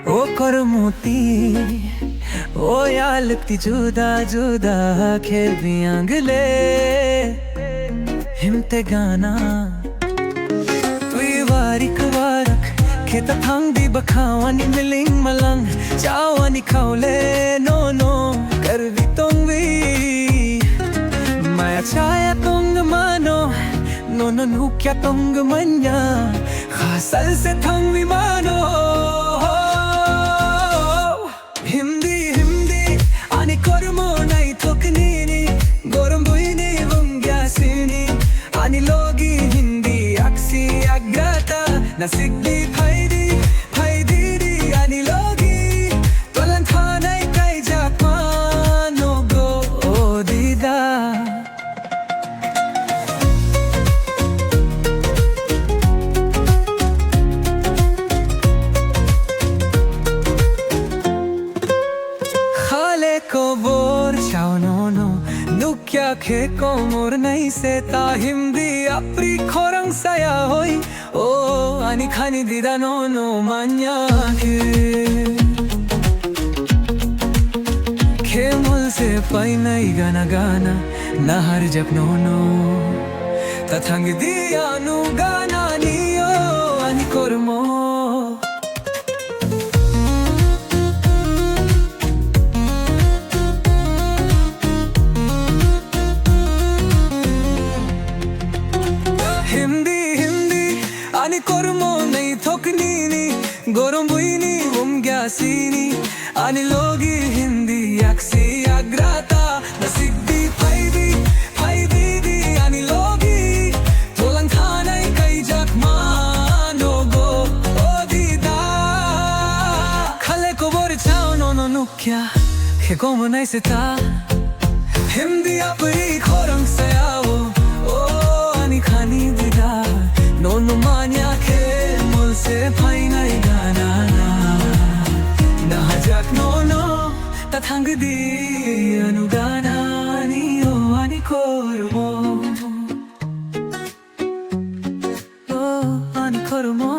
ओ करमोती ओ यालती जुदा जुदा खेल बियांगले हिमते गाना तुई वारिक वारक खेता थांगदी बखावानी मिलिंग मलंग चावानी खावले नो नो करवी तोंगवी माया छाया तोंग मानो नो नो नुक्या तोंग मन्या खासल से थांगवी मानो हिंदी हिंदी आणि करमो नाही थोकनीनी गोरम बुईनी वंग्यासिनी आणि लोगी हिंदी अक्सी अग्रता नसिकदी फायदी फायदी आणि लोगी तोलन थानाय काय जापानो गो ओदिदा को बोर चाव नो नो नुक्या खे को मोर नहीं सेता हिंदी अपरी खोरंग साया होई ओ आणि खानी दिदा नो नो मान्या खे मुल से पाई नहीं गाना गाना नहर जप नो नो तथंग दिया नु गाना नियो आणि कोरमो आणि करमो नाही थोकनीनी गोरम बुईनी वंग्यासिनी आणि लोगी हिंदी अक्सी अग्रता नसिकदी फायदी फायदी आणि लोगी तोलन थानाय काही जखमा नो गो ओदिदा खले को बोर चाव नो नो नुक्या हे कोम नाही सेता हिंदी अपरी खोरंग सयावो ओ आणि खानी दिदा नो नो मान्या के मुल से फाई नहीं गाना ना हजक नो नो तथंग दी अनुगाना नियो आणि कोरमो ओ आणि कोरमो